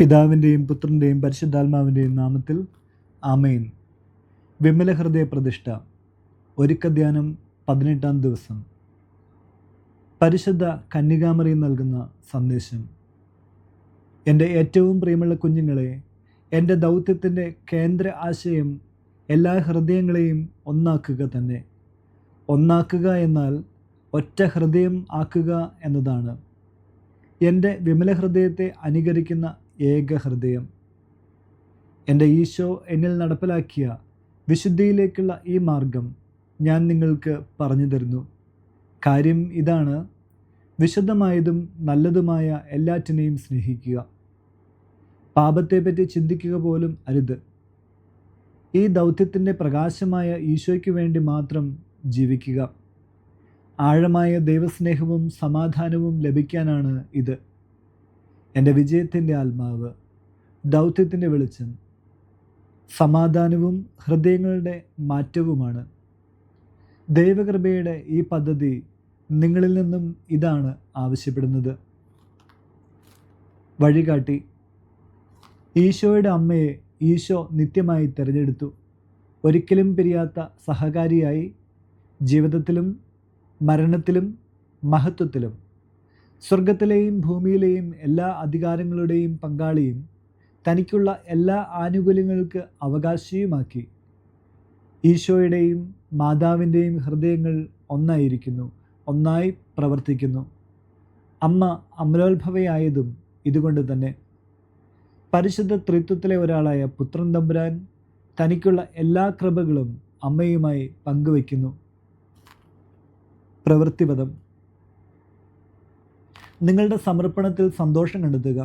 പിതാവിൻ്റെയും പുത്രൻ്റെയും പരിശുദ്ധാത്മാവിൻ്റെയും നാമത്തിൽ ആമേൻ. വിമല ഹൃദയ പ്രതിഷ്ഠ ഒരുക്കധ്യാനം 18-ാം ദിവസം. പരിശുദ്ധ കന്യകാമറിയം നൽകുന്ന സന്ദേശം. എൻ്റെ ഏറ്റവും പ്രിയമുള്ള കുഞ്ഞുങ്ങളെ, എൻ്റെ ദൗത്യത്തിൻ്റെ കേന്ദ്ര ആശയം എല്ലാ ഹൃദയങ്ങളെയും ഒന്നാക്കുക തന്നെ. ഒന്നാക്കുക എന്നാൽ ഒറ്റ ഹൃദയം ആക്കുക എന്നതാണ്. എൻ്റെ വിമല ഹൃദയത്തെ അനുകരിക്കുന്ന ഏക ഹൃദയം. എൻ്റെ ഈശോ എന്നിൽ നടപ്പിലാക്കിയ വിശുദ്ധിയിലേക്കുള്ള ഈ മാർഗം ഞാൻ നിങ്ങൾക്ക് പറഞ്ഞു തരുന്നു. കാര്യം ഇതാണ്: വിശുദ്ധമായതും നല്ലതുമായ എല്ലാറ്റിനെയും സ്നേഹിക്കുക. പാപത്തെപ്പറ്റി ചിന്തിക്കുക പോലും അരുത്. ഈ ദൗത്യത്തിൻ്റെ പ്രകാശമായ ഈശോയ്ക്ക് വേണ്ടി മാത്രം ജീവിക്കുക. ആഴമായ ദൈവസ്നേഹവും സമാധാനവും ലഭിക്കാനാണ് ഇത്. എൻ്റെ വിജയത്തിൻ്റെ ആത്മാവ്, ദൗത്യത്തിൻ്റെ വെളിച്ചം, സമാധാനവും ഹൃദയങ്ങളുടെ മാറ്റവുമാണ്. ദൈവകൃപയുടെ ഈ പദ്ധതി നിങ്ങളിൽ നിന്നും ഇതാണ് ആവശ്യപ്പെടുന്നത്. വഴികാട്ടി. ഈശോയുടെ അമ്മയെ ഈശോ നിത്യമായി തിരഞ്ഞെടുത്തു. ഒരിക്കലും പിരിയാത്ത സഹകാരിയായി ജീവിതത്തിലും മരണത്തിലും മഹത്വത്തിലും, സ്വർഗത്തിലെയും ഭൂമിയിലെയും എല്ലാ അധികാരങ്ങളുടെയും പങ്കാളിയും തനിക്കുള്ള എല്ലാ ആനുകൂല്യങ്ങൾക്ക് അവകാശിയുമാക്കി. ഈശോയുടെയും മാതാവിൻ്റെയും ഹൃദയങ്ങൾ ഒന്നായിരിക്കുന്നു, ഒന്നായി പ്രവർത്തിക്കുന്നു. അമ്മ അമലോത്ഭവയായതും ഇതുകൊണ്ട് തന്നെ. പരിശുദ്ധ ത്രിത്വത്തിലെ ഒരാളായ പുത്രൻ തമ്പുരാൻ തനിക്കുള്ള എല്ലാ കൃപകളും അമ്മയുമായി പങ്കുവയ്ക്കുന്നു. പ്രവൃത്തിപദം. നിങ്ങളുടെ സമർപ്പണത്തിൽ സന്തോഷം കണ്ടെത്തുക.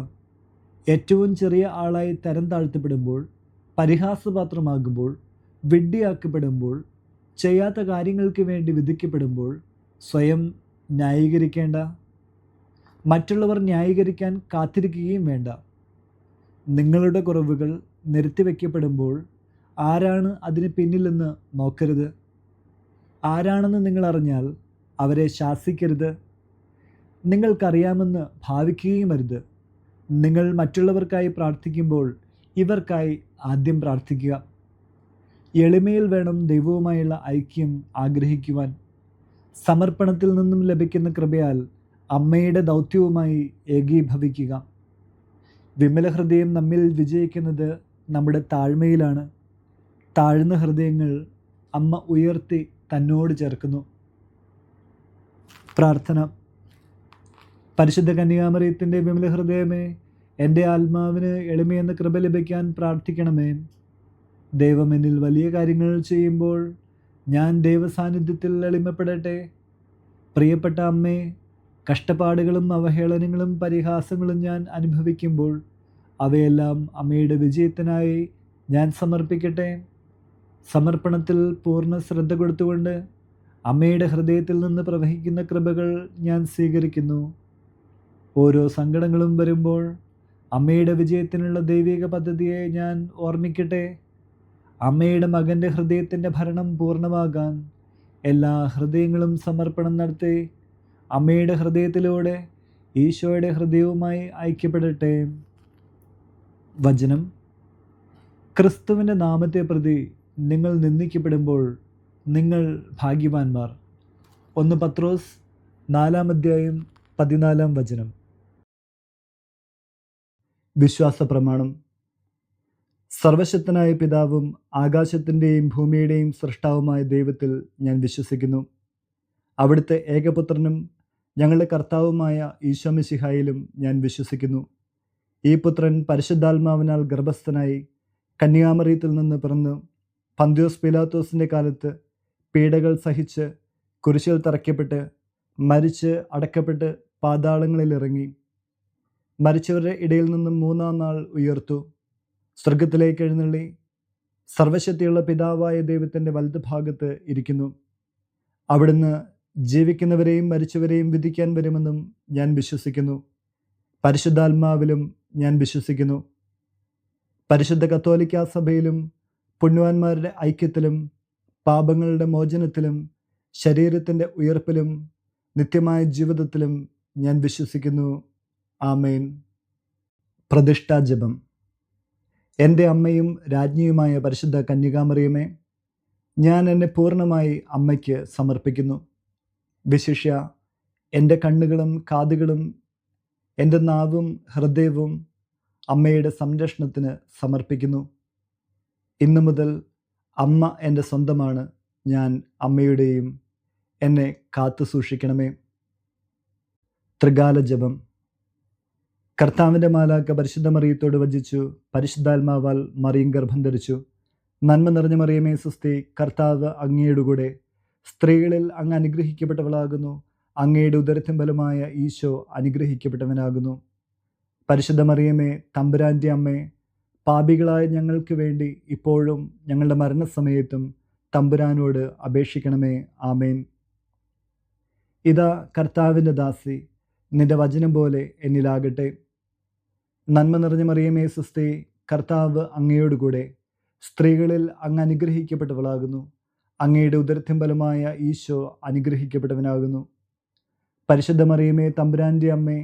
ഏറ്റവും ചെറിയ ആളായി തരം താഴ്ത്തപ്പെടുമ്പോൾ, പരിഹാസപാത്രമാകുമ്പോൾ, വിഡ്ഢിയാക്കപ്പെടുമ്പോൾ, ചെയ്യാത്ത കാര്യങ്ങൾക്ക് വേണ്ടി വിധിക്കപ്പെടുമ്പോൾ സ്വയം ന്യായീകരിക്കേണ്ട. മറ്റുള്ളവർ ന്യായീകരിക്കാൻ കാത്തിരിക്കുകയും വേണ്ട. നിങ്ങളുടെ കുറവുകൾ നിരത്തിവെക്കപ്പെടുമ്പോൾ ആരാണ് അതിന് പിന്നിലെന്ന് നോക്കരുത്. ആരാണെന്ന് നിങ്ങൾ അറിഞ്ഞാൽ അവരെ ശാസിക്കരുത്. നിങ്ങൾക്കറിയാമെന്ന് ഭാവിക്കുകയും അരുത്. നിങ്ങൾ മറ്റുള്ളവർക്കായി പ്രാർത്ഥിക്കുമ്പോൾ ഇവർക്കായി ആദ്യം പ്രാർത്ഥിക്കുക. എളിമയിൽ വേണം ദൈവവുമായുള്ള ഐക്യം ആഗ്രഹിക്കുവാൻ. സമർപ്പണത്തിൽ നിന്നും ലഭിക്കുന്ന കൃപയാൽ അമ്മയുടെ ദൗത്യവുമായി ഏകീഭവിക്കുക. വിമല ഹൃദയം നമ്മിൽ വിജയിക്കുന്നത് നമ്മുടെ താഴ്മയിലാണ്. താഴ്ന്ന ഹൃദയങ്ങൾ അമ്മ ഉയർത്തി തന്നോട് ചേർക്കുന്നു. പ്രാർത്ഥന. പരിശുദ്ധ കന്യകാമറിയത്തിൻ്റെ വിമല ഹൃദയമേ, എൻ്റെ ആത്മാവിന് എളിമയെന്ന കൃപ ലഭിക്കാൻ പ്രാർത്ഥിക്കണമേ. ദൈവം എന്നിൽ വലിയ കാര്യങ്ങൾ ചെയ്യുമ്പോൾ ഞാൻ ദൈവസാന്നിധ്യത്തിൽ എളിമപ്പെടട്ടെ. പ്രിയപ്പെട്ട അമ്മേ, കഷ്ടപ്പാടുകളും അവഹേളനങ്ങളും പരിഹാസങ്ങളും ഞാൻ അനുഭവിക്കുമ്പോൾ അവയെല്ലാം അമ്മയുടെ വിജയത്തിനായി ഞാൻ സമർപ്പിക്കട്ടെ. സമർപ്പണത്തിൽ പൂർണ്ണ ശ്രദ്ധ കൊടുത്തുകൊണ്ട് അമ്മയുടെ ഹൃദയത്തിൽ നിന്ന് പ്രവഹിക്കുന്ന കൃപകൾ ഞാൻ സ്വീകരിക്കുന്നു. ഓരോ സങ്കടങ്ങളും വരുമ്പോൾ അമ്മയുടെ വിജയത്തിനുള്ള ദൈവിക പദ്ധതിയെ ഞാൻ ഓർമ്മിക്കട്ടെ. അമ്മയുടെ മകൻ്റെ ഹൃദയത്തിൻ്റെ ഭരണം പൂർണ്ണമാകാൻ എല്ലാ ഹൃദയങ്ങളും സമർപ്പണം നടത്തി അമ്മയുടെ ഹൃദയത്തിലൂടെ ഈശോയുടെ ഹൃദയവുമായി ഐക്യപ്പെടട്ടെ. വചനം. ക്രിസ്തുവിൻ്റെ നാമത്തെ പ്രതി നിങ്ങൾ നിന്ദിക്കപ്പെടുമ്പോൾ നിങ്ങൾ ഭാഗ്യവാന്മാർ. 1 പത്രോസ് 4-ാം അധ്യായം 14-ാം വചനം. വിശ്വാസ പ്രമാണം. സർവശക്തനായ പിതാവും ആകാശത്തിൻ്റെയും ഭൂമിയുടെയും സൃഷ്ടാവുമായ ദൈവത്തിൽ ഞാൻ വിശ്വസിക്കുന്നു. അവിടുത്തെ ഏകപുത്രനും ഞങ്ങളുടെ കർത്താവുമായ ഈശോ മിശിഹായിലും ഞാൻ വിശ്വസിക്കുന്നു. ഈ പുത്രൻ പരിശുദ്ധാത്മാവിനാൽ ഗർഭസ്ഥനായി കന്യാമറിയത്തിൽ നിന്ന് പിറന്ന് പന്തിയോസ് പീലാത്തോസിൻ്റെ കാലത്ത് പീഡകൾ സഹിച്ച് കുരിശിൽ തറയ്ക്കപ്പെട്ട് മരിച്ച് അടക്കപ്പെട്ട് പാതാളങ്ങളിൽ ഇറങ്ങി. മരിച്ചവരുടെ ഇടയിൽ നിന്നും 3-ാം നാൾ ഉയർത്തു. സ്വർഗത്തിലേക്ക് എഴുന്നള്ളി സർവശക്തിയുള്ള പിതാവായ ദൈവത്തിൻ്റെ വലതുഭാഗത്ത് ഇരിക്കുന്നു. അവിടുന്ന് ജീവിക്കുന്നവരെയും മരിച്ചവരെയും വിധിക്കാൻ വരുമെന്നും ഞാൻ വിശ്വസിക്കുന്നു. പരിശുദ്ധാത്മാവിലും ഞാൻ വിശ്വസിക്കുന്നു. പരിശുദ്ധ കത്തോലിക്കാ സഭയിലും പുണ്യവാന്മാരുടെ ഐക്യത്തിലും പാപങ്ങളുടെ മോചനത്തിലും ശരീരത്തിൻ്റെ ഉയർപ്പിലും നിത്യമായ ജീവിതത്തിലും ഞാൻ വിശ്വസിക്കുന്നു. ആമേൻ. പ്രതിഷ്ഠാജപം. എൻ്റെ അമ്മയും രാജ്ഞിയുമായ പരിശുദ്ധ കന്യകാമറിയമേ, ഞാൻ എന്നെ പൂർണ്ണമായി അമ്മയ്ക്ക് സമർപ്പിക്കുന്നു. വിശിഷ്യ എൻ്റെ കണ്ണുകളും കാതുകളും എൻ്റെ നാവും ഹൃദയവും അമ്മയുടെ സംരക്ഷണത്തിന് സമർപ്പിക്കുന്നു. ഇന്നു മുതൽ അമ്മ എൻ്റെ സ്വന്തമാണ്. ഞാൻ അമ്മയുടെയും. എന്നെ കാത്തു സൂക്ഷിക്കണമേ. ത്രികാല ജപം. കർത്താവിൻ്റെ മാലാഖ പരിശുദ്ധ മറിയത്തോട് വചിച്ചു. പരിശുദ്ധാത്മാവാൽ മറിയം ഗർഭം ധരിച്ചു. നന്മ നിറഞ്ഞ മറിയമേ സ്വസ്തി, കർത്താവ് അങ്ങയുടെ കൂടെ. സ്ത്രീകളിൽ അങ്ങ് അനുഗ്രഹിക്കപ്പെട്ടവളാകുന്നു. അങ്ങയുടെ ഉദരത്തിൻ ഫലമായ ഈശോ അനുഗ്രഹിക്കപ്പെട്ടവനാകുന്നു. പരിശുദ്ധ മറിയമേ, തമ്പുരാൻ്റെ അമ്മേ, പാപികളായ ഞങ്ങൾക്ക് വേണ്ടി ഇപ്പോഴും ഞങ്ങളുടെ മരണസമയത്തും തമ്പുരാനോട് അപേക്ഷിക്കണമേ. ആമേൻ. ഇതാ കർത്താവിൻ്റെ ദാസി, നിന്റെ വചനം പോലെ എന്നിലാകട്ടെ. നന്മ നിറഞ്ഞ മറിയമേ സ്വസ്തി, കർത്താവ് അങ്ങയോടുകൂടെ. സ്ത്രീകളിൽ അങ്ങ് അനുഗ്രഹിക്കപ്പെട്ടവളാകുന്നു. അങ്ങയുടെ ഉദരത്തിൻ ഫലമായ ഈശോ അനുഗ്രഹിക്കപ്പെട്ടവനാകുന്നു. പരിശുദ്ധ മറിയമേ, തമ്പുരാൻ്റെ അമ്മേ,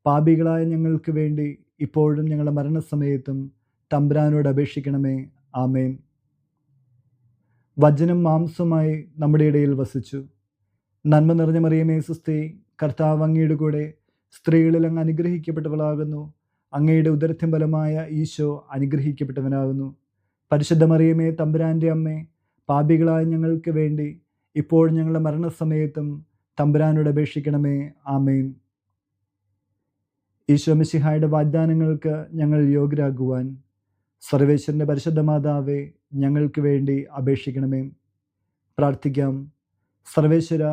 പാപികളായ ഞങ്ങൾക്ക് വേണ്ടി ഇപ്പോഴും ഞങ്ങളുടെ മരണസമയത്തും തമ്പുരാനോട് അപേക്ഷിക്കണമേ. ആമേൻ. വചനം മാംസമായി നമ്മുടെ ഇടയിൽ വസിച്ചു. നന്മ നിറഞ്ഞ മറിയമേ സ്വസ്തി, കർത്താവ് അങ്ങയുടെ കൂടെ. സ്ത്രീകളിൽ അങ്ങ് അനുഗ്രഹിക്കപ്പെട്ടവളാകുന്നു. അങ്ങയുടെ ഉദരത്തിൻ ഫലമായ ഈശോ അനുഗ്രഹിക്കപ്പെട്ടവനാകുന്നു. പരിശുദ്ധ മറിയമേ, തമ്പുരാൻ്റെ അമ്മേ, പാപികളായ ഞങ്ങൾക്ക് വേണ്ടി ഇപ്പോൾ ഞങ്ങളുടെ മരണസമയത്തും തമ്പുരാനോട് അപേക്ഷിക്കണമേ. ആമേൻ. ഈശോ മിശിഹായുടെ വാഗ്ദാനങ്ങൾക്ക് ഞങ്ങൾ യോഗ്യരാകുവാൻ സർവേശ്വരൻ്റെ പരിശുദ്ധ മാതാവേ, ഞങ്ങൾക്ക് വേണ്ടി അപേക്ഷിക്കണമേ. പ്രാർത്ഥിക്കാം. സർവേശ്വര,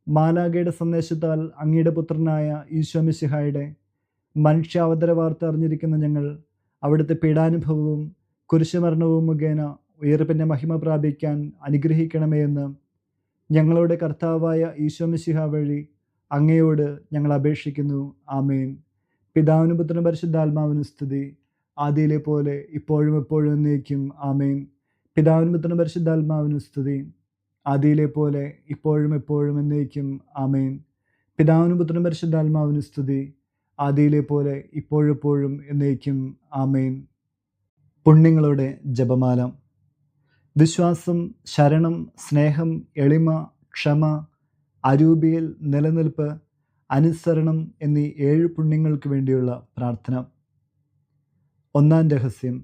മാലാഖയുടെ സന്ദേശത്താൽ അങ്ങയുടെ പുത്രനായ ഈശോ മിശിഹായുടെ മനുഷ്യാവതാര വാർത്ത അറിഞ്ഞിരിക്കുന്ന ഞങ്ങൾ അവിടുത്തെ പീഡാനുഭവവും കുരിശുമരണവും മുഖേന ഉയർപ്പിൻ്റെ മഹിമ പ്രാപിക്കാൻ അനുഗ്രഹിക്കണമേ എന്ന് ഞങ്ങളുടെ കർത്താവായ ഈശോ മിശിഹ വഴി അങ്ങയോട് ഞങ്ങൾ അപേക്ഷിക്കുന്നു. ആമേൻ. പിതാവിനും പുത്രനും പരിശുദ്ധാത്മാവിനും സ്തുതി, ആദിയിലെ പോലെ ഇപ്പോഴും എപ്പോഴും എന്നേക്കും. ആമേൻ. പിതാവിനും പുത്രനും പരിശുദ്ധാത്മാവിനും സ്തുതി, ആദിയിലെ പോലെ ഇപ്പോഴും എപ്പോഴും എന്നേക്കും. ആമേൻ. പിതാവിനും പുത്രനും പരിശുദ്ധാത്മാവിനും സ്തുതി, ആദിയിലെ പോലെ ഇപ്പോഴെപ്പോഴും എന്നേക്കും. ആമേൻ. പുണ്യങ്ങളുടെ ജപമാല. വിശ്വാസം, ശരണം, സ്നേഹം, എളിമ, ക്ഷമ, അരൂപിയിൽ, നിലനിൽപ്പ്, അനുസരണം എന്നീ 7 പുണ്യങ്ങൾക്ക് വേണ്ടിയുള്ള പ്രാർത്ഥന. ഒന്നാം രഹസ്യം.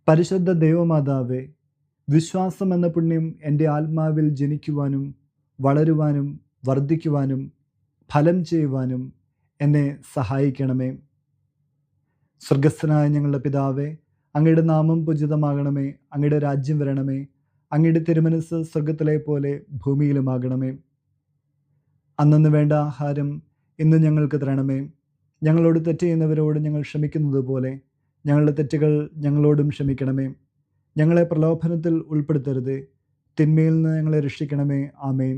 പരിശുദ്ധ ദൈവമാതാവേ, വിശ്വാസം എന്ന പുണ്യം എൻ്റെ ആത്മാവിൽ ജനിക്കുവാനും വളരുവാനും വർദ്ധിക്കുവാനും ഫലം ചെയ്യുവാനും എന്നെ സഹായിക്കണമേ. സ്വർഗസ്ഥനായ ഞങ്ങളുടെ പിതാവേ, അങ്ങയുടെ നാമം പൂജിതമാകണമേ. അങ്ങയുടെ രാജ്യം വരണമേ. അങ്ങയുടെ തിരുമനസ്സ് സ്വർഗത്തിലെ പോലെ ഭൂമിയിലുമാകണമേ. അന്നന്ന് വേണ്ട ആഹാരം ഇന്ന് ഞങ്ങൾക്ക് തരണമേ. ഞങ്ങളോട് തെറ്റ് ചെയ്യുന്നവരോട് ഞങ്ങൾ ക്ഷമിക്കുന്നത് പോലെ ഞങ്ങളുടെ തെറ്റുകൾ ഞങ്ങളോടും ക്ഷമിക്കണമേ. ഞങ്ങളെ പ്രലോഭനത്തിൽ ഉൾപ്പെടുത്തരുതേ, തിന്മയിൽ നിന്ന് ഞങ്ങളെ രക്ഷിക്കണമേ. ആമേൻ.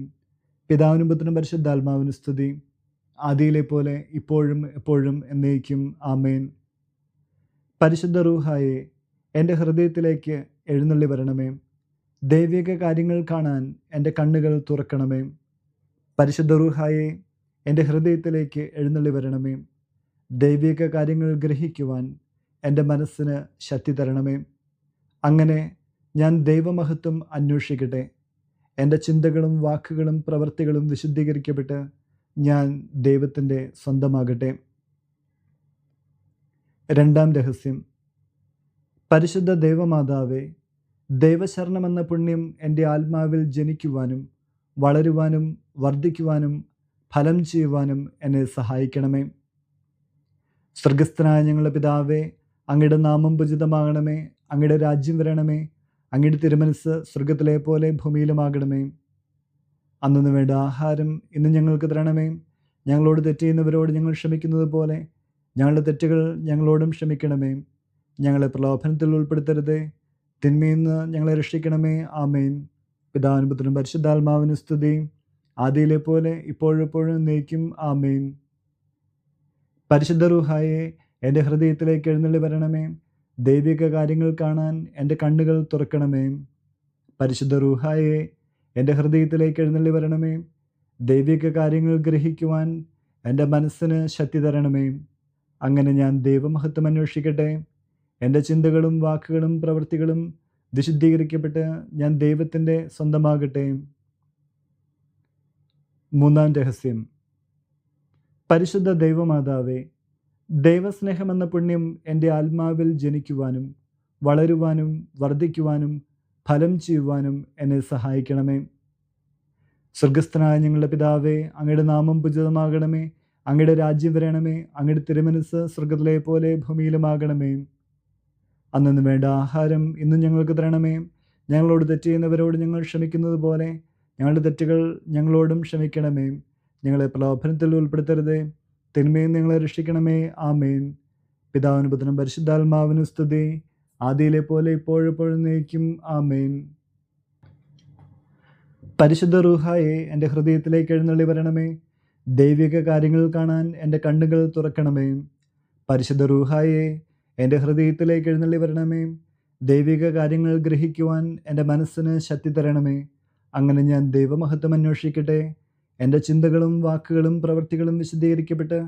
പിതാവിനും പുത്രനും പരിശുദ്ധാത്മാവിനും സ്തുതി, ആദിയിലെ പോലെ ഇപ്പോഴും എപ്പോഴും എന്നേക്കും. ആമേൻ. പരിശുദ്ധ റൂഹായെ, എൻ്റെ ഹൃദയത്തിലേക്ക് എഴുന്നള്ളി വരണമേ. ദൈവിക കാര്യങ്ങൾ കാണാൻ എൻ്റെ കണ്ണുകൾ തുറക്കണമേ. പരിശുദ്ധ റൂഹായെ, എൻ്റെ ഹൃദയത്തിലേക്ക് എഴുന്നള്ളി വരണമേ. ദൈവിക കാര്യങ്ങൾ ഗ്രഹിക്കുവാൻ എൻ്റെ മനസ്സിന് ശക്തി തരണമേ. അങ്ങനെ ഞാൻ ദൈവമഹത്വം അന്വേഷിക്കട്ടെ. എൻ്റെ ചിന്തകളും വാക്കുകളും പ്രവൃത്തികളും വിശുദ്ധീകരിക്കപ്പെട്ട് ഞാൻ ദൈവത്തിൻ്റെ സ്വന്തമാകട്ടെ. രണ്ടാം രഹസ്യം. പരിശുദ്ധ ദൈവമാതാവേ, ദൈവശരണമെന്ന പുണ്യം എൻ്റെ ആത്മാവിൽ ജനിക്കുവാനും വളരുവാനും വർദ്ധിക്കുവാനും ഫലം ചെയ്യുവാനും എന്നെ സഹായിക്കണമേ. സ്വർഗസ്ഥനായ ഞങ്ങളുടെ പിതാവേ, അങ്ങയുടെ നാമം പൂജിതമാകണമേ. അങ്ങയുടെ രാജ്യം വരണമേ. അങ്ങയുടെ തിരുമനസ്സ് സ്വർഗത്തിലെ പോലെ ഭൂമിയിലുമാകണമേ. അന്നു വേണ്ട ആഹാരം ഇന്ന് ഞങ്ങൾക്ക് തരണമേ. ഞങ്ങളോട് തെറ്റ് ചെയ്യുന്നവരോട് ഞങ്ങൾ ക്ഷമിക്കുന്നത് പോലെ ഞങ്ങളുടെ തെറ്റുകൾ ഞങ്ങളോടും ക്ഷമിക്കണമേ. ഞങ്ങളെ പ്രലോഭനത്തിൽ ഉൾപ്പെടുത്തരുതേ, തിന്മയിൽ നിന്ന് ഞങ്ങളെ രക്ഷിക്കണമേ. ആമേൻ. പിതാവിനും പുത്രനും പരിശുദ്ധാത്മാവിനും സ്തുതി, ആദിയിലെ പോലെ ഇപ്പോഴെപ്പോഴും എന്നേക്കും. ആമേൻ. പരിശുദ്ധ റൂഹായെ, എൻ്റെ ഹൃദയത്തിലേക്ക് എഴുന്നള്ളി വരണമേ. ദൈവിക കാര്യങ്ങൾ കാണാൻ എൻ്റെ കണ്ണുകൾ തുറക്കണമേ. പരിശുദ്ധ റൂഹായെ, എൻ്റെ ഹൃദയത്തിലേക്ക് എഴുന്നള്ളി വരണമേ. ദൈവിക കാര്യങ്ങൾ ഗ്രഹിക്കുവാൻ എൻ്റെ മനസ്സിന് ശക്തി തരണമേ. അങ്ങനെ ഞാൻ ദൈവമഹത്വം അന്വേഷിക്കട്ടെ. എൻ്റെ ചിന്തകളും വാക്കുകളും പ്രവൃത്തികളും വിശുദ്ധീകരിക്കപ്പെട്ട് ഞാൻ ദൈവത്തിൻ്റെ സ്വന്തമാകട്ടെ. മൂന്നാം രഹസ്യം. പരിശുദ്ധ ദൈവമാതാവേ, ദൈവസ്നേഹമെന്ന പുണ്യം എൻ്റെ ആത്മാവിൽ ജനിക്കുവാനും വളരുവാനും വർദ്ധിക്കുവാനും ഫലം ചെയ്യുവാനും എന്നെ സഹായിക്കണമേ. സ്വർഗസ്ഥനായ ഞങ്ങളുടെ പിതാവേ, അങ്ങയുടെ നാമം പൂജിതമാകണമേ. അങ്ങയുടെ രാജ്യം വരണമേ. അങ്ങയുടെ തിരുമനസ്സ് സ്വർഗത്തിലെ പോലെ ഭൂമിയിലുമാകണമേ. അന്നു വേണ്ട ആഹാരം ഇന്നും ഞങ്ങൾക്ക് തരണമേ. ഞങ്ങളോട് തെറ്റ് ചെയ്യുന്നവരോട് ഞങ്ങൾ ക്ഷമിക്കുന്നത് പോലെ ഞങ്ങളുടെ തെറ്റുകൾ ഞങ്ങളോടും ക്ഷമിക്കണമേ. ഞങ്ങളെ പ്രലോഭനത്തിൽ ഉൾപ്പെടുത്തരുതേ, തിന്മയിൽ ഞങ്ങളെ രക്ഷിക്കണമേ. ആമേൻ. പിതാവിനും പുത്രനും പരിശുദ്ധാത്മാവിനും സ്തുതി, ആദിയിലെ പോലെ ഇപ്പോഴെപ്പോഴും എന്നേക്കും. ആമേൻ. പരിശുദ്ധ റൂഹായെ എൻ്റെ ഹൃദയത്തിലേക്ക് എഴുന്നള്ളി വരണമേ. ദൈവിക കാര്യങ്ങൾ കാണാൻ എൻ്റെ കണ്ണുകൾ തുറക്കണമേ. പരിശുദ്ധ റൂഹായെ എൻ്റെ ഹൃദയത്തിലേക്ക് എഴുന്നള്ളി വരണമേ. ദൈവിക കാര്യങ്ങൾ ഗ്രഹിക്കുവാൻ എൻ്റെ മനസ്സിന് ശക്തി തരണമേ. അങ്ങനെ ഞാൻ ദൈവമഹത്വം അന്വേഷിക്കട്ടെ. എൻ്റെ ചിന്തകളും വാക്കുകളും പ്രവൃത്തികളും വിശദീകരിക്കപ്പെട്ട്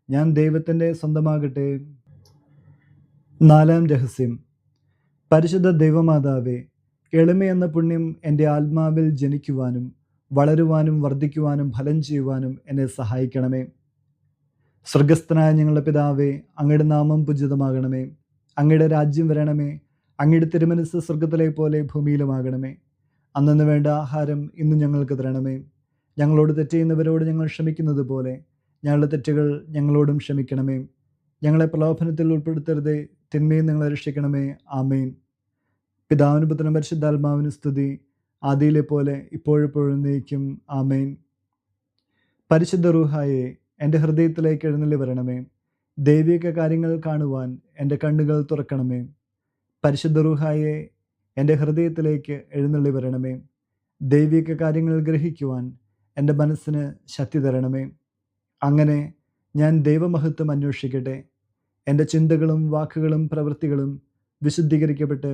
ഞാൻ ദൈവത്തിൻ്റെ സ്വന്തമാകട്ടെ. നാലാം രഹസ്യം. പരിശുദ്ധ ദൈവമാതാവേ, എളിമയെന്ന പുണ്യം എൻ്റെ ആത്മാവിൽ ജനിക്കുവാനും വളരുവാനും വർദ്ധിക്കുവാനും ഫലം ചെയ്യുവാനും എന്നെ സഹായിക്കണമേ. സ്വർഗസ്ഥനായ ഞങ്ങളുടെ പിതാവേ, അങ്ങയുടെ നാമം പൂജിതമാകണമേ. അങ്ങയുടെ രാജ്യം വരണമേ. അങ്ങയുടെ തിരുമനസ്സ് സ്വർഗത്തിലെ പോലെ ഭൂമിയിലുമാകണമേ. അന്നു വേണ്ട ആഹാരം ഇന്ന് ഞങ്ങൾക്ക് തരണമേ. ഞങ്ങളോട് തെറ്റ് ചെയ്യുന്നവരോട് ഞങ്ങൾ ക്ഷമിക്കുന്നത് പോലെ ഞങ്ങളുടെ തെറ്റുകൾ ഞങ്ങളോടും ക്ഷമിക്കണമേ. ഞങ്ങളെ പ്രലോഭനത്തിൽ ഉൾപ്പെടുത്തരുതേ, തിന്മയിൽ ഞങ്ങളെ രക്ഷിക്കണമേ. ആമേൻ. പിതാവിനും പുത്രനും പരിശുദ്ധാത്മാവിനും സ്തുതി, ആദിയിലെ പോലെ ഇപ്പോഴെപ്പോഴും എന്നേക്കും. ആമേൻ. പരിശുദ്ധ റൂഹായെ എൻ്റെ ഹൃദയത്തിലേക്ക് എഴുന്നള്ളി വരണമേ. ദൈവിക കാര്യങ്ങൾ കാണുവാൻ എൻ്റെ കണ്ണുകൾ തുറക്കണമേ. പരിശുദ്ധ റൂഹായെ എൻ്റെ ഹൃദയത്തിലേക്ക് എഴുന്നള്ളി വരണമേ. ദൈവിക കാര്യങ്ങൾ ഗ്രഹിക്കുവാൻ എൻ്റെ മനസ്സിന് ശക്തി തരണമേ. അങ്ങനെ ഞാൻ ദൈവമഹത്വം അന്വേഷിക്കട്ടെ. എൻ്റെ ചിന്തകളും വാക്കുകളും പ്രവൃത്തികളും വിശുദ്ധീകരിക്കപ്പെട്ട്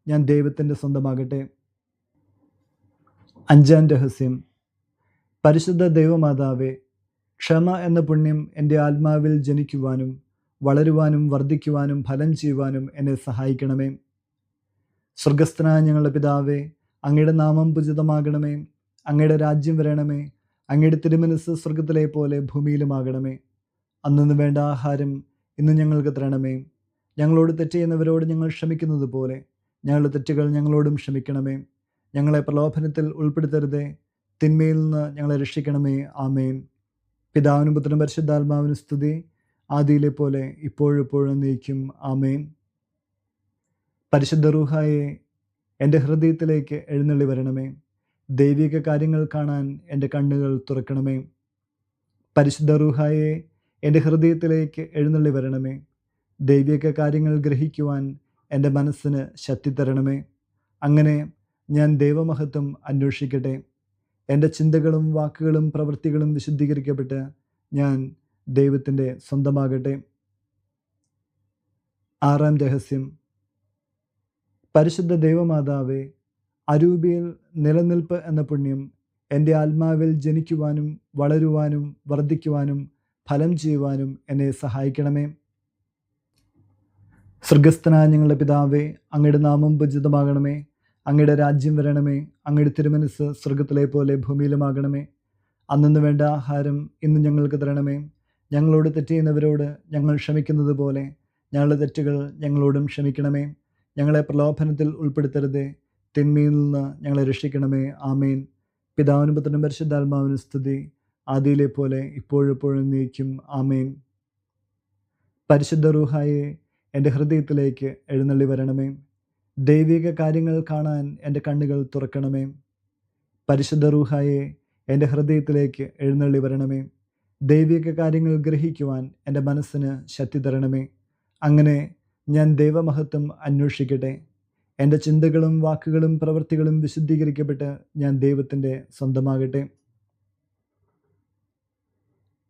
ഞാൻ ദൈവത്തിൻ്റെ സ്വന്തമാകട്ടെ. അഞ്ചാം രഹസ്യം. പരിശുദ്ധ ദൈവമാതാവേ, ക്ഷമ എന്ന പുണ്യം എൻ്റെ ആത്മാവിൽ ജനിക്കുവാനും വളരുവാനും വർദ്ധിക്കുവാനും ഫലം ചെയ്യുവാനും എന്നെ സഹായിക്കണമേ. സ്വർഗസ്ഥനായ ഞങ്ങളുടെ പിതാവേ, അങ്ങയുടെ നാമം പൂജിതമാകണമേ. അങ്ങയുടെ രാജ്യം വരണമേ. അങ്ങയുടെ തിരുമനസ്സ് സ്വർഗത്തിലെ പോലെ ഭൂമിയിലുമാകണമേ. അന്നു വേണ്ട ആഹാരം ഇന്ന് ഞങ്ങൾക്ക് തരണമേ. ഞങ്ങളോട് തെറ്റ് ചെയ്യുന്നവരോട് ഞങ്ങൾ ക്ഷമിക്കുന്നത് പോലെ ഞങ്ങളുടെ തെറ്റുകൾ ഞങ്ങളോടും ക്ഷമിക്കണമേ. ഞങ്ങളെ പ്രലോഭനത്തിൽ ഉൾപ്പെടുത്തരുതേ, തിന്മയിൽ നിന്ന് ഞങ്ങളെ രക്ഷിക്കണമേ. ആമേൻ. പിതാവിനും പുത്രനും പരിശുദ്ധാത്മാവിനും സ്തുതി, ആദിയിലെ പോലെ ഇപ്പോഴെപ്പോഴും എന്നേക്കും. ആമേൻ. പരിശുദ്ധ റൂഹായെ എൻ്റെ ഹൃദയത്തിലേക്ക് എഴുന്നള്ളി വരണമേ. ദൈവിക കാര്യങ്ങൾ കാണാൻ എൻ്റെ കണ്ണുകൾ തുറക്കണമേ. പരിശുദ്ധ റൂഹായെ എൻ്റെ ഹൃദയത്തിലേക്ക് എഴുന്നള്ളി വരണമേ. ദൈവിക കാര്യങ്ങൾ ഗ്രഹിക്കുവാൻ എൻ്റെ മനസ്സിന് ശക്തി തരണമേ. അങ്ങനെ ഞാൻ ദൈവമഹത്വം അന്വേഷിക്കട്ടെ. എൻ്റെ ചിന്തകളും വാക്കുകളും പ്രവൃത്തികളും വിശുദ്ധീകരിക്കപ്പെട്ട് ഞാൻ ദൈവത്തിൻ്റെ സ്വന്തമാകട്ടെ. ആറാം രഹസ്യം. പരിശുദ്ധ ദൈവമാതാവേ, അരൂപിയിൽ നിലനിൽപ്പ് എന്ന പുണ്യം എൻ്റെ ആത്മാവിൽ ജനിക്കുവാനും വളരുവാനും വർദ്ധിക്കുവാനും ഫലം ചെയ്യുവാനും എന്നെ സഹായിക്കണമേ. സ്വർഗസ്ഥനായ ഞങ്ങളുടെ പിതാവേ, അങ്ങയുടെ നാമം പൂജിതമാകണമേ. അങ്ങയുടെ രാജ്യം വരണമേ. അങ്ങയുടെ തിരുമനസ്സ് സ്വർഗത്തിലെ പോലെ ഭൂമിയിലുമാകണമേ. അന്നു വേണ്ട ആഹാരം ഇന്ന് ഞങ്ങൾക്ക് തരണമേ. ഞങ്ങളോട് തെറ്റ് ചെയ്യുന്നവരോട് ഞങ്ങൾ ക്ഷമിക്കുന്നത് പോലെ ഞങ്ങളുടെ തെറ്റുകൾ ഞങ്ങളോടും ക്ഷമിക്കണമേ. ഞങ്ങളെ പ്രലോഭനത്തിൽ ഉൾപ്പെടുത്തരുതേ, തിന്മയിൽ നിന്ന് ഞങ്ങളെ രക്ഷിക്കണമേ. ആമേൻ. പിതാവിനും പുത്രനും പരിശുദ്ധാത്മാവിനും സ്തുതി, ആദിയിലെ പോലെ ഇപ്പോഴെപ്പോഴും എന്നേക്കും. ആമേൻ. പരിശുദ്ധ റൂഹായെ എൻ്റെ ഹൃദയത്തിലേക്ക് എഴുന്നള്ളി വരണമേ. ദൈവിക കാര്യങ്ങൾ കാണാൻ എൻ്റെ കണ്ണുകൾ തുറക്കണമേ. പരിശുദ്ധ റൂഹായെ എൻ്റെ ഹൃദയത്തിലേക്ക് എഴുന്നള്ളി വരണമേ. ദൈവിക കാര്യങ്ങൾ ഗ്രഹിക്കുവാൻ എൻ്റെ മനസ്സിന് ശക്തി തരണമേ. അങ്ങനെ ഞാൻ ദൈവമഹത്വം അന്വേഷിക്കട്ടെ. എൻ്റെ ചിന്തകളും വാക്കുകളും പ്രവൃത്തികളും വിശുദ്ധീകരിക്കപ്പെട്ട് ഞാൻ ദൈവത്തിൻ്റെ സ്വന്തമാകട്ടെ.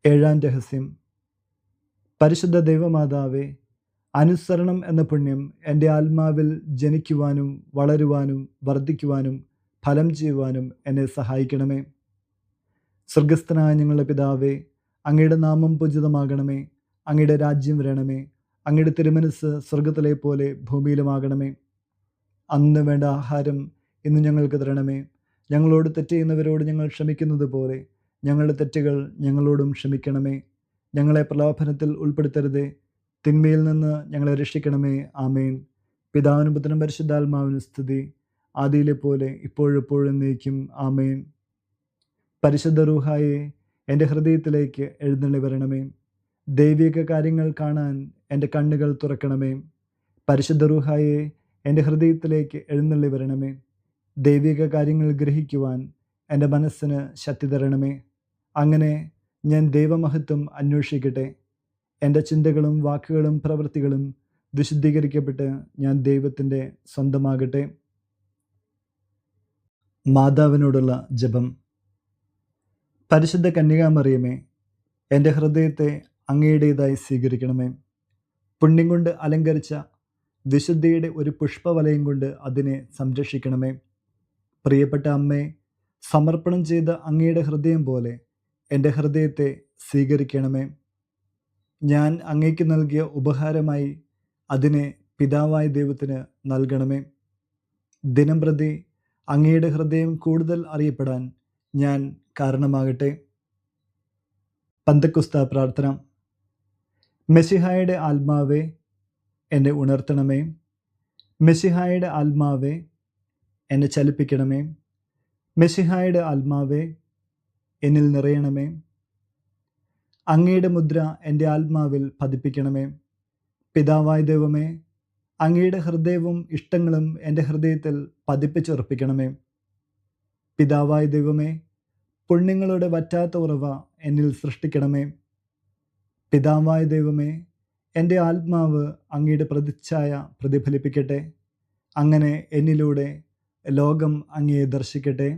ഏഴാം രഹസ്യം. പരിശുദ്ധ ദൈവമാതാവേ, അനുസരണം എന്ന പുണ്യം എൻ്റെ ആത്മാവിൽ ജനിക്കുവാനും വളരുവാനും വർദ്ധിക്കുവാനും ഫലം ചെയ്യുവാനും എന്നെ സഹായിക്കണമേ. സ്വർഗസ്ഥനായ ഞങ്ങളുടെ പിതാവേ, അങ്ങയുടെ നാമം പൂജിതമാകണമേ. അങ്ങയുടെ രാജ്യം വരണമേ. അങ്ങയുടെ തിരുമനസ്സ് സ്വർഗത്തിലെ പോലെ ഭൂമിയിലുമാകണമേ. അന്ന് വേണ്ട ആഹാരം ഇന്ന് ഞങ്ങൾക്ക് തരണമേ. ഞങ്ങളോട് തെറ്റ് ചെയ്യുന്നവരോട് ഞങ്ങൾ ക്ഷമിക്കുന്നത് പോലെ ഞങ്ങളുടെ തെറ്റുകൾ ഞങ്ങളോടും ക്ഷമിക്കണമേ. ഞങ്ങളെ പ്രലോഭനത്തിൽ ഉൾപ്പെടുത്തരുതേ, തിന്മയിൽ നിന്ന് ഞങ്ങളെ രക്ഷിക്കണമേ. ആമേൻ. പിതാവിനും പുത്രനും പരിശുദ്ധാത്മാവിനും സ്തുതി, ആദിയിലെ പോലെ ഇപ്പോഴെപ്പോഴും എന്നേക്കും. ആമേൻ. പരിശുദ്ധ റൂഹായെ എൻ്റെ ഹൃദയത്തിലേക്ക് എഴുന്നള്ളി വരണമേ. ദൈവിക കാര്യങ്ങൾ കാണാൻ എൻ്റെ കണ്ണുകൾ തുറക്കണമേ. പരിശുദ്ധ റൂഹായെ എൻ്റെ ഹൃദയത്തിലേക്ക് എഴുന്നള്ളി വരണമേ. ദൈവിക കാര്യങ്ങൾ ഗ്രഹിക്കുവാൻ എൻ്റെ മനസ്സിന് ശക്തി തരണമേ. അങ്ങനെ ഞാൻ ദൈവമഹത്വം അന്വേഷിക്കട്ടെ. എൻ്റെ ചിന്തകളും വാക്കുകളും പ്രവൃത്തികളും വിശുദ്ധീകരിക്കപ്പെട്ട് ഞാൻ ദൈവത്തിൻ്റെ സ്വന്തമാകട്ടെ. മാതാവിനോടുള്ള ജപം. പരിശുദ്ധ കന്യകാമറിയമേ, എൻ്റെ ഹൃദയത്തെ അങ്ങയുടേതായി സ്വീകരിക്കണമേ. പുണ്യം കൊണ്ട് അലങ്കരിച്ച വിശുദ്ധിയുടെ ഒരു പുഷ്പവലയം കൊണ്ട് അതിനെ സംരക്ഷിക്കണമേ. പ്രിയപ്പെട്ട അമ്മേ, സമർപ്പണം ചെയ്ത അങ്ങയുടെ ഹൃദയം പോലെ എൻ്റെ ഹൃദയത്തെ സ്വീകരിക്കണമേ. ഞാൻ അങ്ങയ്ക്ക് നൽകിയ ഉപഹാരമായി അതിനെ പിതാവായ ദൈവത്തിന് നൽകണമേ. ദിനം പ്രതി അങ്ങയുടെ ഹൃദയം കൂടുതൽ അറിയപ്പെടാൻ ഞാൻ കാരണമാകട്ടെ. പന്തക്കുസ്ത പ്രാർത്ഥന. മെശിഹായുടെ ആത്മാവേ, എന്നെ ഉണർത്തണമേ. മെശിഹായുടെ ആത്മാവേ, എന്നെ ചലിപ്പിക്കണമേ. മെശിഹായുടെ ആത്മാവേ, എന്നിൽ നിറയണമേ. അങ്ങയുടെ മുദ്ര എൻ്റെ ആത്മാവിൽ പതിപ്പിക്കണമേ. പിതാവായ ദൈവമേ, അങ്ങയുടെ ഹൃദയവും ഇഷ്ടങ്ങളും എൻ്റെ ഹൃദയത്തിൽ പതിപ്പിച്ചുറപ്പിക്കണമേ. പിതാവായ ദൈവമേ, പുണ്യങ്ങളുടെ വറ്റാത്ത ഉറവ എന്നിൽ സൃഷ്ടിക്കണമേ. പിതാവായ ദൈവമേ, എൻ്റെ ആത്മാവ് അങ്ങയുടെ പ്രതിച്ഛായ പ്രതിഫലിപ്പിക്കട്ടെ. അങ്ങനെ എന്നിലൂടെ ലോകം അങ്ങയെ ദർശിക്കട്ടെ.